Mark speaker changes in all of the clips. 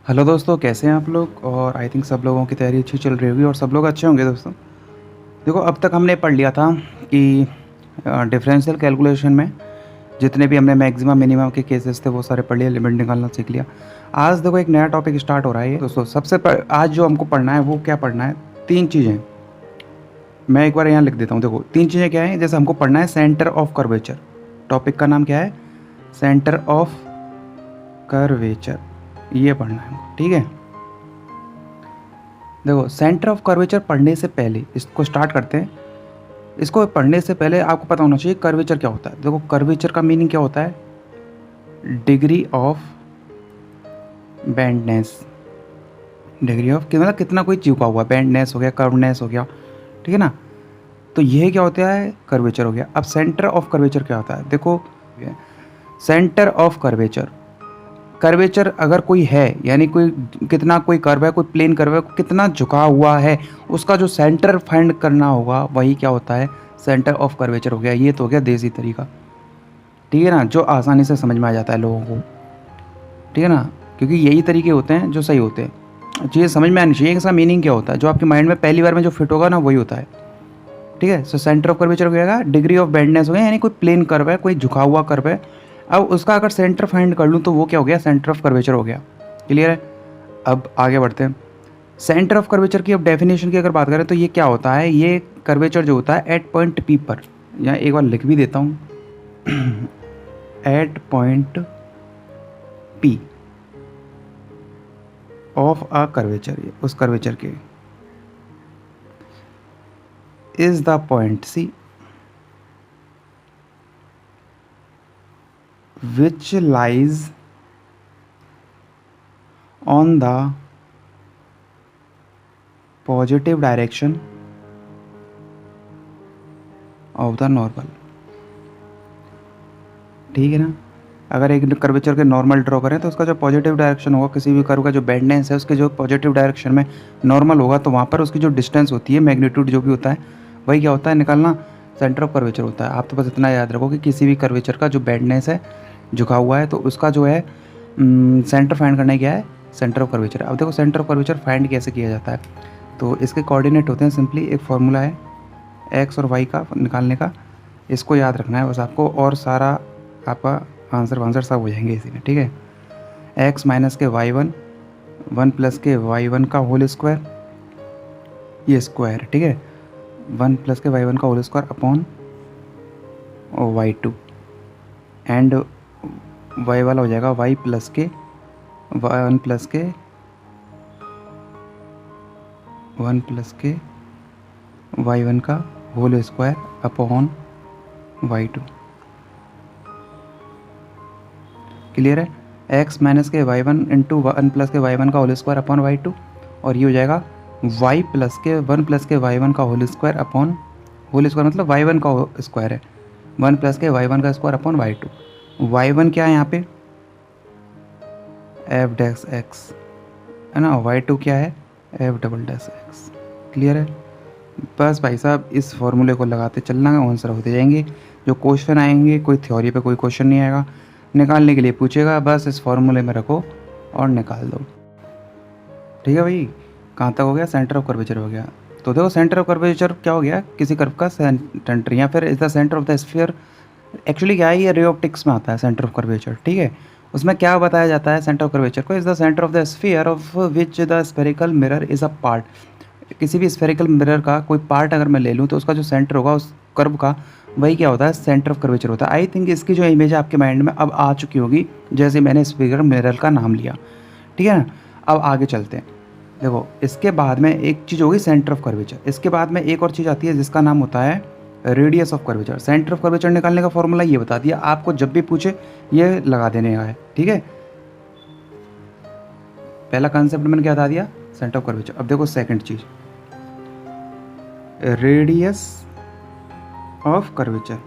Speaker 1: Hello दोस्तों, कैसे हैं आप लोग। और आई थिंक सब लोगों की तैयारी अच्छी चल रही होगी और सब लोग अच्छे होंगे दोस्तों। देखो, अब तक हमने पढ़ लिया था कि डिफरेंशियल कैलकुलेशन में जितने भी हमने मैक्सिमम मिनिमम के केसेस थे वो सारे पढ़ लिए, लिमिट निकालना सीख लिया। आज देखो एक नया टॉपिक स्टार्ट हो रहा है दोस्तों। आज जो हमको पढ़ना है वो क्या पढ़ना है, तीन चीज़ें। मैं एक बार यहाँ लिख देता हूँ। देखो, तीन चीज़ें क्या हैं। जैसे हमको पढ़ना है सेंटर ऑफ कर्वेचर। टॉपिक का नाम क्या है? Centre of curvature. ये पढ़ना है हमको, ठीक है। देखो, सेंटर ऑफ कर्वेचर पढ़ने से पहले इसको स्टार्ट करते हैं। इसको पढ़ने से पहले आपको पता होना चाहिए कर्वेचर क्या होता है। देखो, कर्वेचर का मीनिंग क्या होता है? Degree of bendness. Degree of मतलब कितना कोई झुका हुआ, बेंडनेस हो गया, कर्वनेस हो गया, ठीक है ना। तो यह क्या होता है? कर्वेचर हो गया। अब सेंटर ऑफ कर्वेचर क्या होता है? देखो, सेंटर ऑफ कर्वेचर, कर्वेचर अगर कोई है यानी कोई कितना कोई कर्व है, कोई प्लेन कर्व है, कितना झुका हुआ है, उसका जो सेंटर फाइंड करना होगा वही क्या होता है? सेंटर ऑफ कर्वेचर हो गया। ये तो हो गया देसी तरीका, ठीक है ना, जो आसानी से समझ में आ जाता है लोगों को, ठीक है ना। क्योंकि यही तरीके होते हैं जो सही होते हैं। चीज़ें समझ में आनी चाहिए इसका मीनिंग क्या होता है। जो आपके माइंड में पहली बार में जो फिट होगा ना वही होता है, ठीक है। सो सेंटर ऑफ कर्वेचर हो गया, डिग्री ऑफ बेंडनेस हो गया, यानी कोई प्लेन कर्व है, कोई झुका हुआ कर्व है। अब उसका अगर सेंटर फाइंड कर लूँ तो वो क्या हो गया? सेंटर ऑफ कर्वेचर हो गया। क्लियर है? अब आगे बढ़ते हैं। सेंटर ऑफ कर्वेचर की अब डेफिनेशन की अगर बात करें तो ये क्या होता है? ये कर्वेचर जो होता है एट पॉइंट पी पर, या एक बार लिख भी देता हूँ at point P of a curvature, उस कर्वेचर के is the point C which lies on the positive direction of the normal, ठीक है ना। अगर एक कर्वेचर के नॉर्मल ड्रॉ करें तो उसका जो पॉजिटिव डायरेक्शन होगा, किसी भी कर्व का जो बेंडनेस है उसके जो पॉजिटिव डायरेक्शन में नॉर्मल होगा, तो वहाँ पर उसकी जो डिस्टेंस होती है, मैग्नीट्यूड जो भी होता है, वही क्या होता है? निकालना सेंटर ऑफ कर्वेचर होता है। आप तो बस इतना याद रखो कि किसी भी कर्वेचर का जो बेंडनेस है, झुका हुआ है, तो उसका जो है सेंटर फाइंड करना क्या है? Centre of curvature. अब देखो, सेंटर ऑफ कर्वेचर फाइंड कैसे किया जाता है? तो इसके कोऑर्डिनेट होते हैं, सिंपली एक फार्मूला है एक्स और वाई का निकालने का। इसको याद रखना है बस आपको, और सारा आपका आंसर सब हो जाएंगे इसी में, ठीक है। X minus K Y one, one plus K Y one का होल स्क्वायर, ये स्क्वायर, ठीक है। One plus K Y one का whole square upon Y two, and Y वाला हो जाएगा Y plus K one plus K Y one का whole square upon Y two. Clear है? X minus K Y one into one plus K Y one का whole square upon Y to, और ये हो जाएगा Y plus K one plus K Y one का whole square upon, whole square मतलब Y one का square है, one plus K Y one का square upon Y two. Y one क्या है यहाँ पे? एफ डैश एक्स है ना। वाई टू क्या है? F double dash x. Clear है? बस भाई साहब, इस फॉर्मूले को लगाते चलना, आंसर होते जाएंगे। जो क्वेश्चन आएंगे, कोई थ्योरी पे कोई क्वेश्चन नहीं आएगा, निकालने के लिए पूछेगा, बस इस फॉर्मूले में रखो और निकाल दो, ठीक है भाई। कहाँ तक हो गया? सेंटर ऑफ कर्वेचर हो गया। तो देखो, सेंटर ऑफ कर्वेचर क्या हो गया? किसी कर्व का सेंटर, या फिर is the centre of the sphere. Actually क्या है, ये रे ऑप्टिक्स में आता है सेंटर ऑफ कर्वेचर, ठीक है। उसमें क्या बताया जाता है सेंटर ऑफ कर्वेचर को? Is the centre of the sphere of which the spherical mirror is a part. किसी भी स्फेरिकल मिरर का कोई पार्ट अगर मैं ले लूँ तो उसका जो सेंटर होगा उस कर्व का, वही क्या होता है? सेंटर ऑफ कर्वेचर होता है। आई थिंक इसकी जो इमेज आपके माइंड में अब आ चुकी होगी जैसे मैंने स्फेरिकल मिरर का नाम लिया, ठीक है ना। अब आगे चलते हैं। देखो, इसके बाद में एक चीज़ होगी सेंटर ऑफ कर्वेचर। इसके बाद में एक और चीज़ आती है जिसका नाम होता है radius of curvature. Centre of curvature निकालने का फॉर्मूला ये बता दिया आपको, जब भी पूछे ये लगा देने का है, ठीक है। पहला कॉन्सेप्ट मैंने क्या बता दिया? Centre of curvature. अब देखो सेकंड चीज, रेडियस ऑफ कर्वेचर।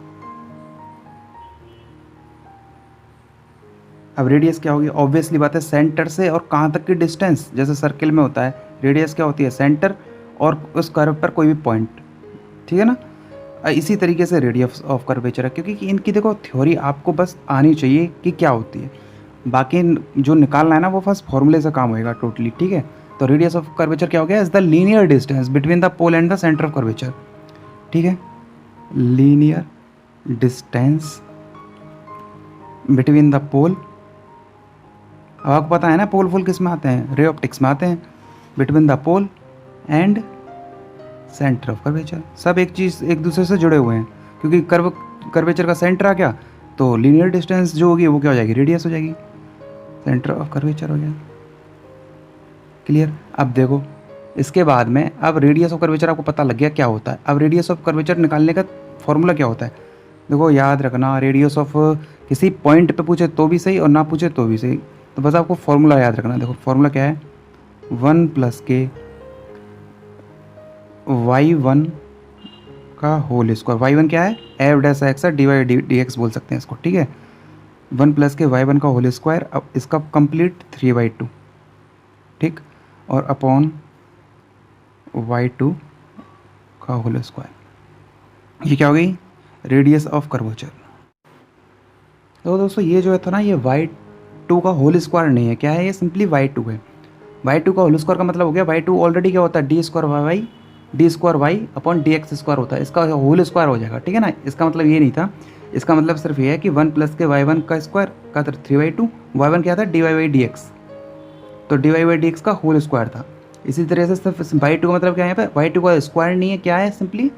Speaker 1: अब रेडियस क्या होगी? ऑब्वियसली बात है, सेंटर से और कहाँ तक की डिस्टेंस। जैसे सर्किल में होता है, रेडियस क्या होती है? सेंटर और उस कर्व पर कोई भी पॉइंट, ठीक है ना। इसी तरीके से रेडियस ऑफ कर्वेचर है, क्योंकि इनकी देखो थ्योरी आपको बस आनी चाहिए कि क्या होती है। बाकी जो निकालना है ना वो फर्स्ट फॉर्मूले से काम होएगा टोटली, ठीक है। तो रेडियस ऑफ कर्वेचर क्या हो गया, is the linear distance between the pole and the centre of curvature, ठीक है। Linear distance between the pole, अब आपको पता है ना पोल फुल किस में आते हैं, रे ऑप्टिक्स में आते हैं। Between the pole and centre of curvature, सब एक चीज़ एक दूसरे से जुड़े हुए हैं, क्योंकि कर्वेचर का सेंटर आ गया तो लीनियर डिस्टेंस जो होगी वो क्या हो जाएगी, रेडियस हो जाएगी, सेंटर ऑफ कर्वेचर हो गया। क्लियर। अब देखो इसके बाद में अब रेडियस ऑफ कर्वेचर आपको पता लग गया क्या होता है। अब रेडियस ऑफ कर्वेचर निकालने का फॉर्मूला क्या होता है, देखो याद रखना, रेडियस ऑफ किसी पॉइंट पे पूछे तो भी सही और ना पूछे तो भी सही, तो बस आपको फॉर्मूला याद रखना। देखो फॉर्मूला क्या है, 1 + k y1 का होल स्क्वायर। y1 क्या है, एफ डैश एक्स है, dy/dx बोल सकते हैं इसको, ठीक है। 1 + k y1 का होल स्क्वायर, अब इसका कंप्लीट 3/2, ठीक, और अपॉन y2 का होल स्क्वायर। ये क्या हो गई, रेडियस ऑफ कर्वेचर। तो दोस्तों ये जो है था ना, ये y2 का होल स्क्वायर नहीं है, क्या है, ये सिंपली y2 है। y2 का होल स्क्वायर का मतलब हो गया, y2 ऑलरेडी क्या होता है, d² y अपॉन dx² होता है, इसका होल स्क्वायर हो जाएगा, ठीक है ना। इसका मतलब ये नहीं था, इसका मतलब सिर्फ ये है कि 1 + k y1 का स्क्वायर का 3/2, y1 क्या था, dy/dx, तो dy/dx का होल स्क्वायर था। इसी तरह से सिर्फ y2 का मतलब क्या है, यहाँ पे y2 का स्क्वायर नहीं है, क्या है, सिंपली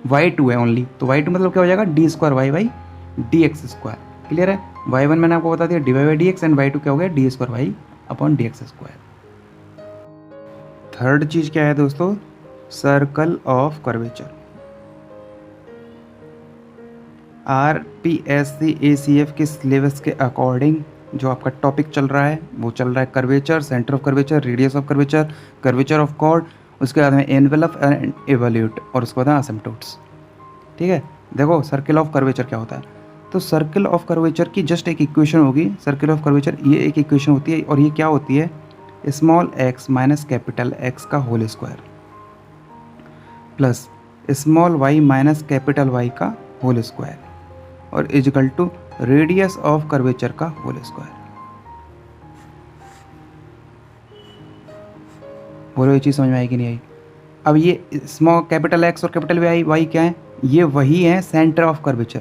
Speaker 1: y2 है ओनली, तो y2 मतलब क्या हो जाएगा, d²y/dx²। क्लियर है। y1 मैंने आपको बता दिया dy/dx एंड y2 क्या हो गया, d² अपॉन dx²। थर्ड चीज क्या है दोस्तों, circle of curvature. RPSC ACF के सिलेबस के अकॉर्डिंग जो आपका टॉपिक चल रहा है वो चल रहा है curvature, centre of curvature, radius of curvature, curvature of chord, उसके बाद में एनवेलप एंड एवल्यूट, और उसके बाद असिम्पटोट्स, ठीक है। देखो सर्कल ऑफ कर्वेचर क्या होता है, तो सर्कल ऑफ कर्वेचर की जस्ट एक इक्वेशन होगी, सर्कल ऑफ कर्वेचर ये एक इक्वेशन होती है, और ये क्या होती है, small x minus capital X का whole square plus small y minus capital Y का होल स्क्वायर और equal to radius of curvature का होल स्क्वायर। बोलो ये चीज़ समझ में आई कि नहीं आई। अब ये स्मॉल कैपिटल X और कैपिटल Y क्या है, ये वही है सेंटर ऑफ कर्वेचर,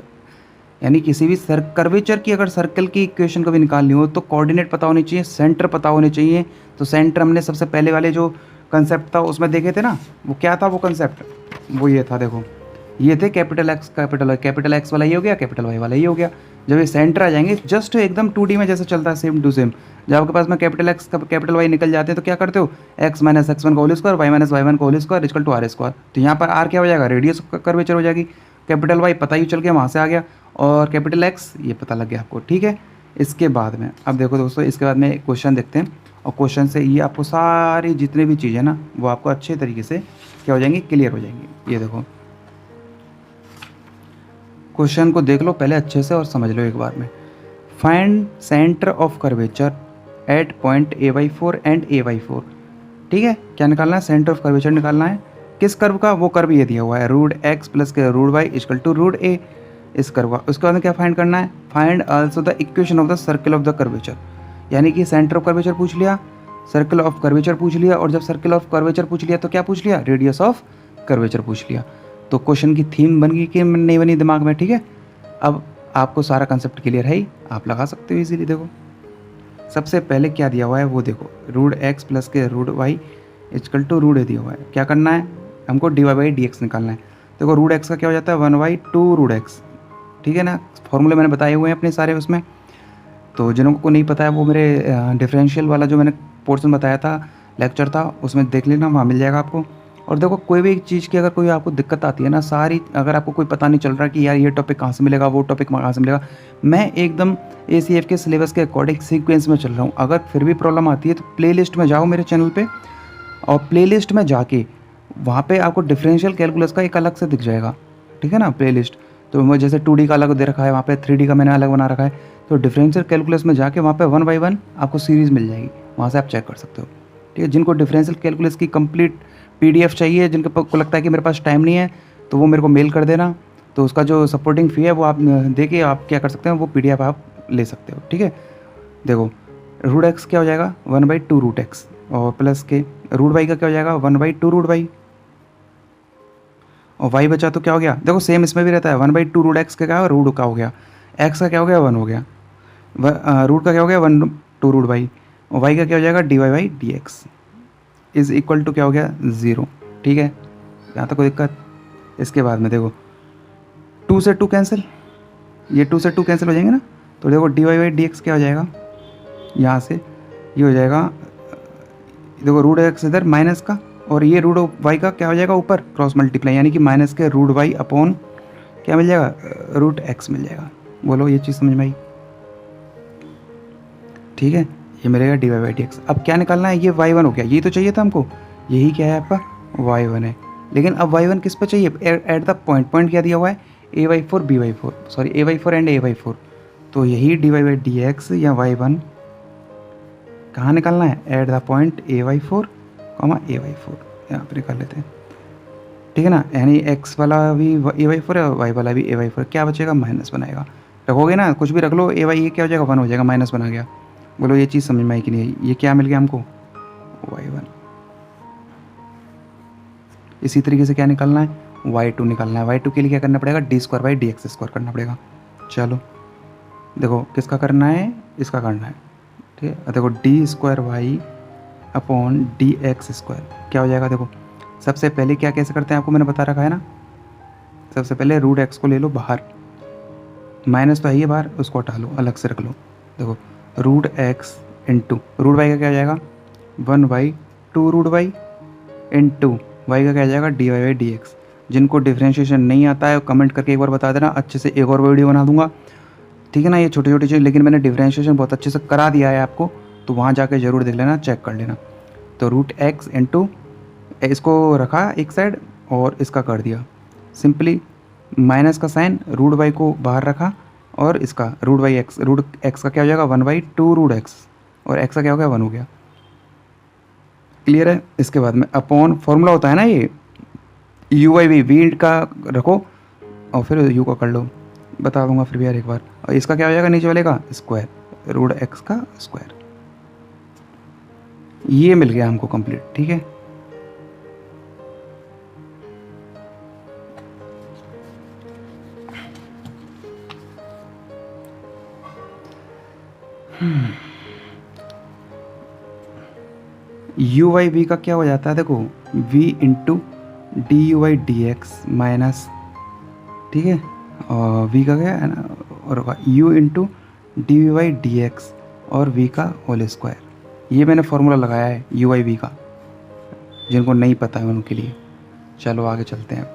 Speaker 1: यानी किसी भी कर्वेचर की अगर सर्कल की इक्वेशन कभी निकालनी हो तो कोऑर्डिनेट पता होनी चाहिए, सेंटर पता होने चाहिए। तो सेंटर हमने सबसे पहले वाले जो कंसेप्ट था उसमें देखे थे ना, वो क्या था वो कंसेप्ट, वो ये था, देखो ये थे capital X capital Y, capital X वाला ये हो गया, कैपिटल Y वाला ये हो गया। जब ये सेंटर आ जाएंगे जस्ट एकदम 2D में जैसे चलता है सेम टू सेम, जब आपके पास में कैपिटल X कैपिटल Y निकल जाते हैं तो क्या करते हो, x माइनस x1 का whole square, y minus y1 का whole square equal to r square. तो यहाँ पर r क्या हो जाएगा, रेडियस कर्वेचर हो जाएगी, कैपिटल Y पता ही चल गया वहाँ से आ गया, और कैपिटल X ये पता लग गया आपको, ठीक है। इसके बाद में अब देखो दोस्तों, इसके बाद में क्वेश्चन देखते हैं, और क्वेश्चन से ये आपको सारी जितनी भी चीज़ें ना वो आपको अच्छे तरीके से क्या हो जाएंगी, क्लियर हो जाएंगी। ये देखो क्वेश्चन को देख लो पहले अच्छे से और समझ लो एक बार में। Find centre of curvature at point a/4 and a/4, ठीक है। क्या निकालना है, सेंटर ऑफ कर्वेचर निकालना है, किस कर्व का, वो कर्व ये दिया हुआ है, √x प्लस के √y इक्वल टू √a, इस कर्व का। उसके बाद में क्या फाइंड करना है, find also the equation of the circle of the curvature, यानी कि सेंटर ऑफ कर्वेचर पूछ लिया, सर्कल ऑफ कर्वेचर पूछ लिया, और जब सर्कल ऑफ कर्वेचर पूछ लिया तो क्या पूछ लिया, रेडियस ऑफ कर्वेचर पूछ लिया। तो क्वेश्चन की थीम बन गई कि नहीं बनी दिमाग में, ठीक है। अब आपको सारा कंसेप्ट क्लियर है ही, आप लगा सकते हो इजीली। देखो सबसे पहले क्या दिया हुआ है वो देखो, √x प्लस के √y इक्वल टू √a दिया हुआ है। क्या करना है हमको, dy/dx निकालना है। देखो √x का क्या हो जाता है, 1/2 √x, ठीक है ना। फॉर्मूले मैंने बताए हुए हैं अपने सारे उसमें, तो जिन लोगों को नहीं पता है वो मेरे डिफरेंशियल वाला जो मैंने पोर्शन बताया था, लेक्चर था, उसमें देख लेना, वहाँ मिल जाएगा आपको। और देखो कोई भी चीज़ की अगर कोई आपको दिक्कत आती है ना, सारी अगर आपको कोई पता नहीं चल रहा कि यार ये टॉपिक कहाँ से मिलेगा, वो टॉपिक कहाँ से मिलेगा, मैं एकदम ACF के सिलेबस के अकॉर्डिंग सीक्वेंस में चल रहा हूँ। अगर फिर भी प्रॉब्लम आती है तो प्लेलिस्ट में जाओ मेरे चैनल पे, और प्लेलिस्ट में जाके वहाँ पे आपको डिफरेंशियल कैलकुलस का एक अलग से दिख जाएगा, ठीक है ना, प्लेलिस्ट। तो मैं जैसे 2D का अलग दे रखा है, वहाँ पे 3D का मैंने अलग बना रखा है। तो डिफरेंशियल कैलकुलस में जाके वहाँ पे 1 by 1 आपको सीरीज़ मिल जाएगी, वहाँ से आप चेक कर सकते हो, ठीक है। जिनको डिफरेंशियल कैलकुलस की कंप्लीट PDF चाहिए, जिनको को लगता है कि मेरे पास टाइम नहीं है, तो वो मेरे को मेल कर देना, तो उसका जो सपोर्टिंग फ़ी है वो आप दे के आप क्या कर सकते हैं, वो PDF आप ले सकते हो, ठीक है। देखो रूट एक्स क्या हो जाएगा 1/2 रूट एक्स, और प्लस के रूट वाई का क्या हो जाएगा 1/2 रूट वाई, और वाई बचा तो क्या हो गया, देखो सेम इसमें भी रहता है 1/2 रूट एक्स का क्या रूट का हो गया, एक्स का क्या हो गया 1 हो गया, रूट का क्या हो गया 1/2 रूट वाई, और वाई का क्या हो जाएगा dy/dx इज इक्वल टू क्या हो गया 0। ठीक है, यहाँ तक कोई दिक्कत। इसके बाद में देखो 2 से 2 कैंसिल, ये 2 से 2 कैंसिल हो जाएंगे ना, तो देखो dy/dx क्या हो जाएगा, यहाँ से ये हो जाएगा, देखो रूट एक्स इधर माइनस का, और ये रूट वाई का क्या हो जाएगा ऊपर क्रॉस मल्टीप्लाई, यानी कि माइनस के रूट वाई अपॉन क्या मिल जाएगा रूट एक्स मिल जाएगा। बोलो ये चीज़ समझ में आई? ठीक है, ये मिलेगा dy/dx। अब क्या निकालना है, ये y1 हो गया, ये तो चाहिए था हमको, यही क्या है आपका y1 है। लेकिन अब y1 किस पे चाहिए, एट द पॉइंट, पॉइंट क्या दिया हुआ है a/4 b/4, sorry a/4 and a/4, तो यही dy/dx या y1 कहाँ निकालना है, at the point a/4 a/4, यहाँ पर निकाल लेते हैं। ठीक है ना, यानी x वाला भी a/4 है और y वाला भी a/4, क्या बचेगा माइनस बनाएगा, रखोगे ना कुछ भी रख लो a/, ये क्या हो जाएगा 1 हो जाएगा, माइनस बना गया। बोलो ये चीज़ समझ में आई कि नहीं आई? ये क्या मिल गया हमको y1। इसी तरीके से क्या निकालना है y2 निकालना है, y2 के लिए क्या करना पड़ेगा d²/dx² करना पड़ेगा। चलो देखो किसका करना है, इसका करना है। ठीक है, देखो d²y/dx² क्या हो जाएगा, देखो सबसे पहले क्या कैसे करते हैं आपको मैंने बता रखा है ना, सबसे पहले रूट एक्स को ले लो बाहर, माइनस तो है ही बाहर, उसको हटा लो अलग से रख लो। देखो root x into root y का क्या हो जाएगा 1/2 रूट वाई इंटू वाई का क्या हो जाएगा dy/dx। जिनको डिफ्रेंशिएशन नहीं आता है कमेंट करके एक बार बता देना, अच्छे से एक और वीडियो बना दूंगा। ठीक है ना, ये छोटी छोटी चीज़, लेकिन मैंने डिफ्रेंशिएशन बहुत अच्छे से करा दिया है आपको, तो वहाँ जाके ज़रूर देख लेना, चेक कर लेना। तो रूट एक्स इंटू इसको रखा एक साइड और इसका कर दिया सिंपली, माइनस का साइन, रूट वाई को बाहर रखा और इसका रूट एक्स का क्या हो जाएगा 1/2 रूट एक्स, और एक्स का क्या हो गया 1 हो गया। क्लियर है? इसके बाद में अपॉन फॉर्मूला होता है ना ये u/v, वी का रखो और फिर u का कर लो, बता दूंगा फिर भी यार एक बार। और इसका क्या हो जाएगा नीचे वाले का स्क्वायर, रूट एक्स का स्क्वायर। ये मिल गया हमको कंप्लीट। ठीक है, u/v का क्या हो जाता है, देखो v इंटू dy/dx माइनस, ठीक है, और v का क्या है ना, और u इंटू dy/dx और v का होल स्क्वायर। ये मैंने फॉर्मूला लगाया है u/v का, जिनको नहीं पता है उनके लिए। चलो आगे चलते हैं।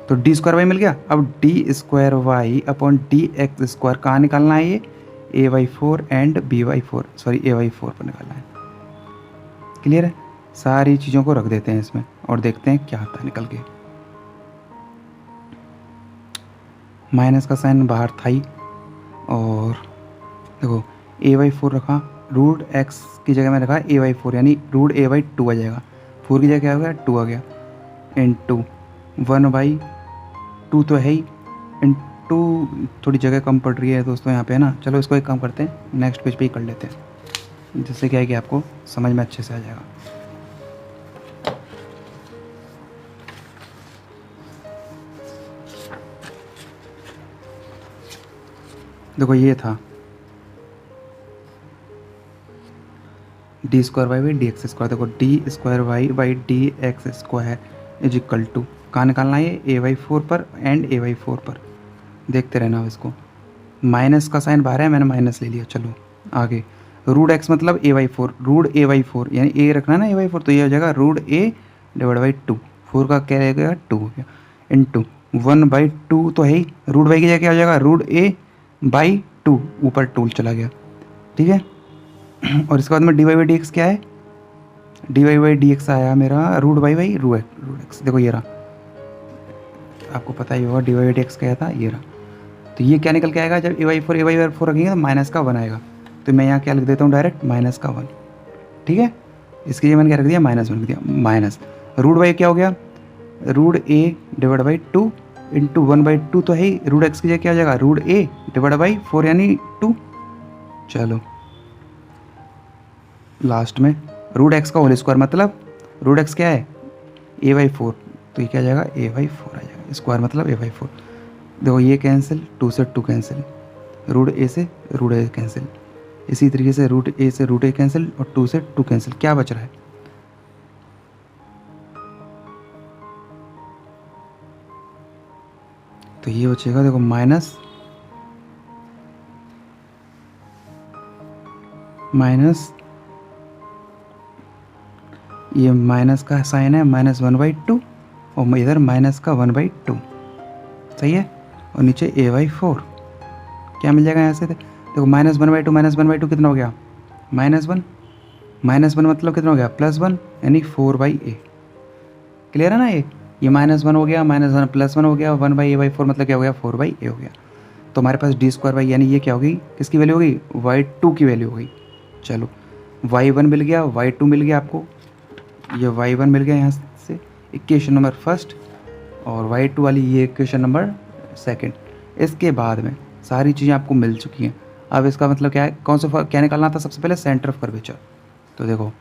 Speaker 1: तो d² मिल गया, अब d² अपॉन dx² कहाँ निकालना है, ये a/4 and b/4, sorry a/4 पर निकालना है। क्लियर है? सारी चीज़ों को रख देते हैं इसमें और देखते हैं क्या आता है निकल के। माइनस का साइन बाहर था ही, और देखो a/4 रखा, रूट एक्स की जगह में रखा a/4, यानी रूट a/2 आ जाएगा, 4 की जगह क्या हो गया 2 आ गया, इंटू 1/2 तो है ही, इंटू थोड़ी जगह कम पड़ रही है दोस्तों यहाँ पे है ना। चलो इसको एक काम करते हैं, नेक्स्ट पेज पे ही कर लेते हैं, जिससे क्या है कि आपको समझ में अच्छे से आ जाएगा। देखो ये था d²y/dx², देखो d²y/dx² इज इक्वल टू कहाँ निकालना है ये a/4 पर एंड a/4 पर, देखते रहना अब इसको। माइनस का साइन बाहर है, मैंने माइनस ले लिया। चलो आगे, रूट एक्स मतलब a/4, रूट a/4 यानी a रखना है ना a/4, तो ये हो जाएगा रूट a/2, 4 का क्या रहेगा 2 हो गया, इंटू 1/2 तो है ही, रूट वाई की जगह क्या हो जाएगा रूट a/2, ऊपर 2 चला गया। ठीक है, और इसके बाद में dy/dx क्या है, dy/dx आया मेरा रूट रूट एक्स। देखो ये रहा, आपको पता ही होगा dy/dx क्या था, ये रहा। तो ये क्या निकल के आएगा, जब a/4 रखेंगे तो माइनस का 1 आएगा, तो मैं यहाँ क्या लिख देता हूँ डायरेक्ट माइनस का 1। ठीक है, इसके लिए मैंने क्या रख दिया -1 रख दिया, माइनस रूट वाई क्या हो गया रूट a/2 इंटू 1/2 तो है ही, रूट एक्स की जगह क्या हो जाएगा रूट a/4 यानी 2। चलो लास्ट में रूट एक्स का होल स्क्वायर, मतलब रूट एक्स क्या है a/4, तो ये क्या आ जाएगा a/4 आ जाएगा, स्क्वायर मतलब a/4। देखो ये कैंसिल, 2 से 2 कैंसिल, रूट ए से रूट ए कैंसिल, इसी तरीके से रूट ए से रूट ए कैंसिल और 2 से 2 कैंसिल। क्या बच रहा है, तो ये बचेगा देखो माइनस ये माइनस का साइन है -1/2 और इधर माइनस का 1/2, सही है। और नीचे a/4 क्या मिल जाएगा यहाँ से, देखो -1/2 कितना हो गया -1, -1 मतलब कितना हो गया +1 यानी 4/a। क्लियर है ना, ये -1 हो गया, -1 +1 हो गया, 1/a/4 मतलब क्या हो गया 4/a हो गया। तो हमारे पास d² यानी ये क्या होगी, किसकी वैल्यू होगी y2 की वैल्यू होगी। चलो y1 मिल गया, y2 मिल गया आपको, ये y1 मिल गया यहाँ से इक्वेशन नंबर फर्स्ट, और y2 वाली ये इक्वेशन नंबर सेकंड। इसके बाद में सारी चीज़ें आपको मिल चुकी हैं। अब इसका मतलब क्या है, कौन सा क्या निकालना था, सबसे पहले सेंटर ऑफ कर्वेचर। तो देखो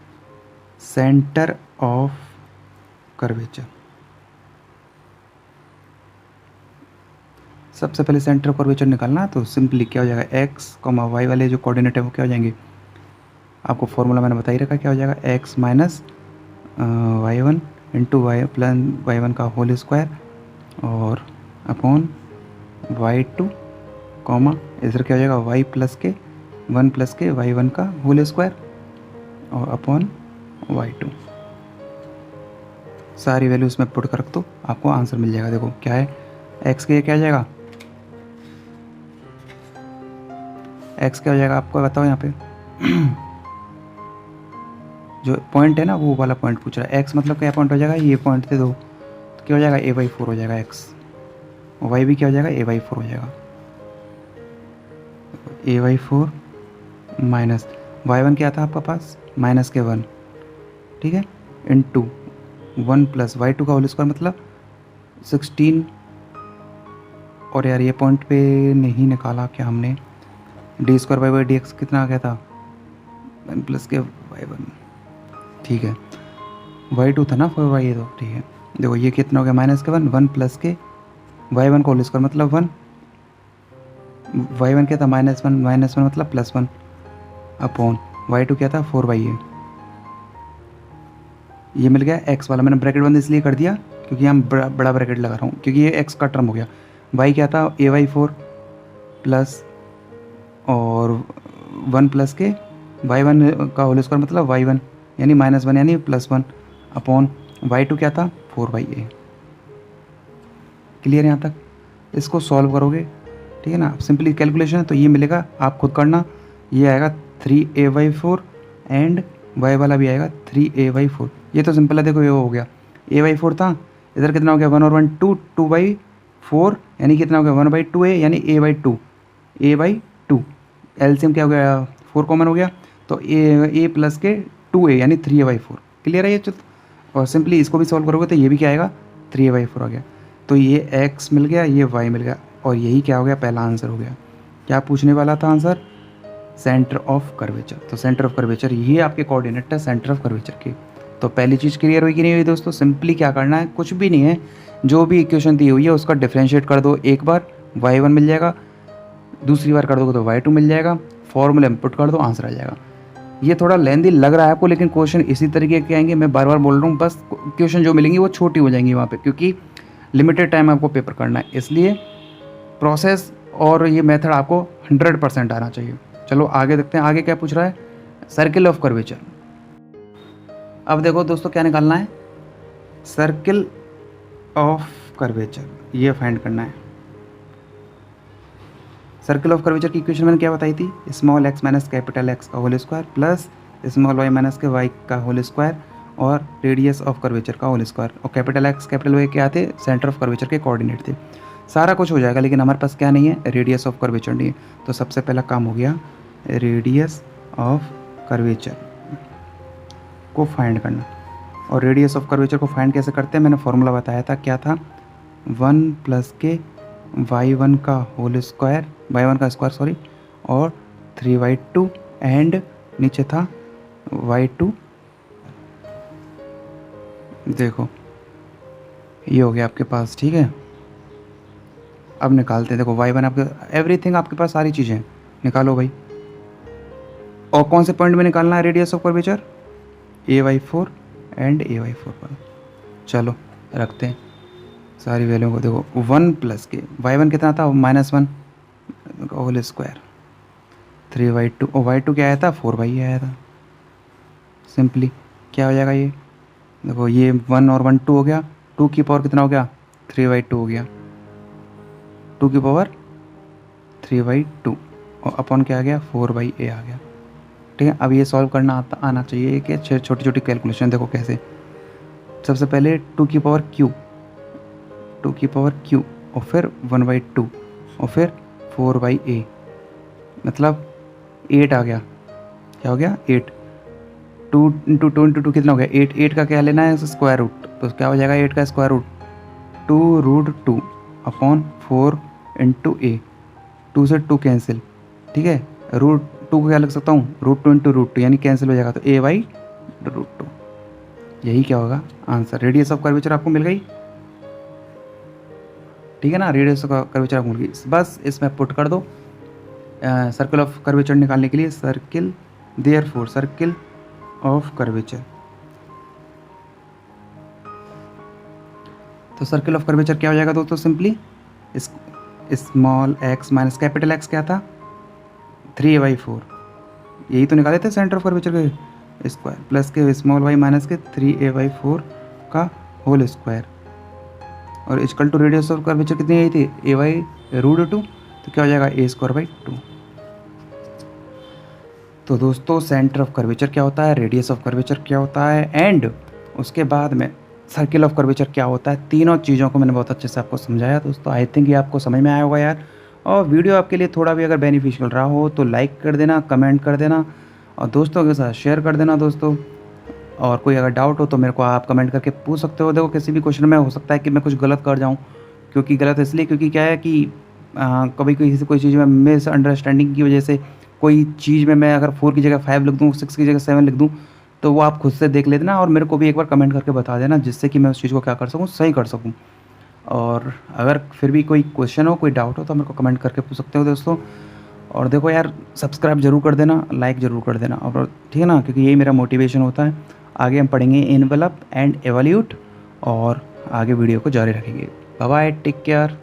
Speaker 1: सेंटर ऑफ कर्वेचर, सबसे पहले सेंटर ऑफ कर्वेचर निकालना है। तो सिंपली क्या हो जाएगा x, y वाले जो कोऑर्डिनेट है वो क्या हो जाएंगे, आपको फॉर्मूला मैंने बता ही रखा, क्या हो जाएगा x minus y1 into y plus y1 का होल स्क्वायर और अपॉन y2 कॉमा इधर क्या हो जाएगा y प्लस के 1 प्लस के y1 का होल स्क्वायर और अपॉन y2। सारी वैल्यू उसमें पुट कर रख दो, आपको आंसर मिल जाएगा। देखो क्या है x के क्या आ जाएगा, x क्या हो जाएगा आपको बताओ यहाँ पे जो पॉइंट है ना वो वाला पॉइंट पूछ रहा है, x मतलब क्या पॉइंट हो जाएगा, ये पॉइंट दे दो तो क्या हो जाएगा a/4 हो जाएगा x, और y भी क्या हो जाएगा a/4 हो जाएगा, a/4 माइनस y1 क्या था आपका पास -1, ठीक है, इंटू 1 प्लस y2 का होल स्क्वायर मतलब 16। और यार ये पॉइंट पे नहीं निकाला क्या हमने, d²/dx कितना आ गया था 1 प्लस के y1, ठीक है y2 था ना 4y, तो ठीक है। देखो ये कितना हो गया -1, 1 प्लस के y1 का होल स्क्वायर मतलब 1, y1 क्या था -1 मतलब +1 अपॉन y2 क्या था 4/a। ये मिल गया x वाला, मैंने ब्रैकेट बंद इसलिए कर दिया क्योंकि हम बड़ा ब्रैकेट लगा रहा हूँ, क्योंकि ये x का टर्म हो गया। y क्या था a/4 प्लस और 1 प्लस के y1 का होल स्क्वायर मतलब y1 यानी -1 यानी +1 अपॉन y2 क्या था 4/a। क्लियर यहाँ तक, इसको सॉल्व करोगे ठीक है ना, सिंपली कैलकुलेशन है तो ये मिलेगा, आप खुद करना। ये आएगा 3a/4 एंड y वाला भी आएगा 3a/4। ये तो सिंपल है, देखो ये हो गया a/4 था, इधर कितना हो गया 1 और 1 2, 2/4 यानी कितना हो गया 1/2a यानी a/2 एलसीएम क्या हो गया 4 कॉमन हो गया तो a प्लस के 2a यानी 3a/4। क्लियर है ये चल, और सिंपली इसको भी सॉल्व करोगे तो ये भी क्या आएगा 3a/4 आ गया। तो ये x मिल गया, ये y मिल गया, और यही क्या हो गया पहला आंसर हो गया। क्या पूछने वाला था आंसर, सेंटर ऑफ कर्वेचर। तो सेंटर ऑफ कर्वेचर ये आपके कोऑर्डिनेट है सेंटर ऑफ कर्वेचर के। तो पहली चीज़ क्लियर हुई कि नहीं हुई दोस्तों, सिंपली क्या करना है, कुछ भी नहीं है, जो भी इक्वेशन दी हुई है उसका डिफरेंशिएट कर दो, एक बार y1 मिल जाएगा, दूसरी बार कर दोगे तो y2 मिल जाएगा, फॉर्मूला इनपुट कर दो आंसर आ जाएगा। ये थोड़ा लेंदी लग रहा है आपको, लेकिन क्वेश्चन इसी तरीके के आएंगे, मैं बार बार बोल रहा हूँ, बस क्वेश्चन जो मिलेंगी वो छोटी हो जाएंगी वहाँ पे, क्योंकि लिमिटेड टाइम आपको पेपर करना है, इसलिए प्रोसेस और ये मेथड आपको 100% आना चाहिए। चलो आगे देखते हैं, आगे क्या पूछ रहा है, सर्किल ऑफ कर्वेचर। अब देखो दोस्तों क्या निकालना है, सर्किल ऑफ कर्वेचर ये फाइंड करना है। सर्किल ऑफ कर्वेचर की इक्वेशन मैंने क्या बताई थी, small x minus capital X का whole square plus small y minus के y का होल स्क्वायर और रेडियस ऑफ कर्वेचर का होल स्क्वायर, और कैपिटल X कैपिटल Y क्या थे, सेंटर ऑफ कर्वेचर के कोऑर्डिनेट थे। सारा कुछ हो जाएगा, लेकिन हमारे पास क्या नहीं है, रेडियस ऑफ कर्वेचर नहीं है। तो सबसे पहला काम हो गया रेडियस ऑफ कर्वेचर को फाइंड करना। और रेडियस ऑफ कर्वेचर को फाइंड कैसे करते हैं, मैंने फॉर्मूला बताया था, क्या था 1 प्लस के y1 का होल स्क्वायर, y1 का स्क्वायर सॉरी, और 3y2 एंड नीचे था y2, देखो ये हो गया आपके पास, ठीक है। अब निकालते हैं, देखो y1 आपके एवरीथिंग आपके पास सारी चीज़ें निकालो भाई। और कौन से पॉइंट में निकालना है radius of curvature? ay4 and ay4 पर। चलो रखते हैं सारी वैल्यू को। देखो 1 प्लस के y1 कितना था? -1 होल स्क्वायर 3y2, और y2 क्या आया था? 4y आया था। सिंपली क्या हो जाएगा ये? देखो ये 1 और 1 2 हो गया, 2 की पावर कितना हो गया? 3y2 हो गया, 2 की पावर 3/2 और अपॉन क्या आ गया? 4/a आ गया। ठीक है, अब ये सॉल्व करना आना चाहिए कि छोटी छोटी कैलकुलेशन। देखो कैसे, सबसे पहले 2 की पावर q, 2 की पावर q और फिर 1/2 और फिर 4/a, मतलब 8 आ गया। क्या हो गया? 8। 2 इंटू 2 इंटू 2 कितना हो गया? 8। 8 का क्या लेना है? Square root. तो क्या हो जाएगा 8 का square root? 2√2 upon 4 into a. 2 से 2 कैंसिल, ठीक है। √2 को क्या लिख सकता हूँ? √2 इंटू √2 यानी कैंसिल हो जाएगा, तो a/√2। यही क्या होगा आंसर। रेडियस ऑफ कर्वेचर आपको मिल गई, ठीक है ना। रेडियस ऑफ कर्वेचर आपको मिल गई, बस इसमें पुट कर दो सर्कल ऑफ कर्वेचर निकालने के लिए। Circle, therefore circle of curvature. तो सर्किल ऑफ कर्वेचर क्या हो जाएगा दोस्तों? Simply small x minus capital X क्या था? 3a/4। यही तो निकाले थे सेंटर ऑफ कर्वेचर के स्क्वायर, प्लस के स्मॉल y माइनस के 3a/4 का होल स्क्वायर, और equal to radius of curvature कितनी आई थी? a/√2। तो क्या हो जाएगा? a²/2। तो दोस्तों सेंटर ऑफ कर्वेचर क्या होता है, रेडियस ऑफ कर्वेचर क्या होता है, एंड उसके बाद में सर्किल ऑफ कर्वेचर क्या होता है, तीनों चीज़ों को मैंने बहुत अच्छे से आपको समझाया दोस्तों। आई थिंक ये आपको समझ में आया होगा यार। और वीडियो आपके लिए थोड़ा भी अगर बेनिफिशियल रहा हो तो लाइक कर देना, कमेंट कर देना और दोस्तों के साथ शेयर कर देना दोस्तों। और कोई अगर डाउट हो तो मेरे को आप कमेंट करके पूछ सकते हो। देखो किसी भी क्वेश्चन में हो सकता है कि मैं कुछ गलत कर जाऊँ, क्योंकि गलत इसलिए क्योंकि क्या है कि कभी कोई चीज़ में मिसअंडरस्टैंडिंग की वजह से कोई चीज़ में मैं अगर 4 की जगह 5 लिख दूँ, 6 की जगह 7 लिख दूँ, तो वो आप खुद से देख लेना और मेरे को भी एक बार कमेंट करके बता देना, जिससे कि मैं उस चीज़ को क्या कर सकूँ, सही कर सकूँ। और अगर फिर भी कोई क्वेश्चन हो, कोई डाउट हो तो मेरे को कमेंट करके पूछ सकते हो दोस्तों। और देखो यार सब्सक्राइब जरूर कर देना, लाइक ज़रूर कर देना, और ठीक है ना, क्योंकि यही मेरा मोटिवेशन होता है। आगे हम पढ़ेंगे एनवेलप एंड एवल्यूट और आगे वीडियो को जारी रखेंगे। Bye bye, take care.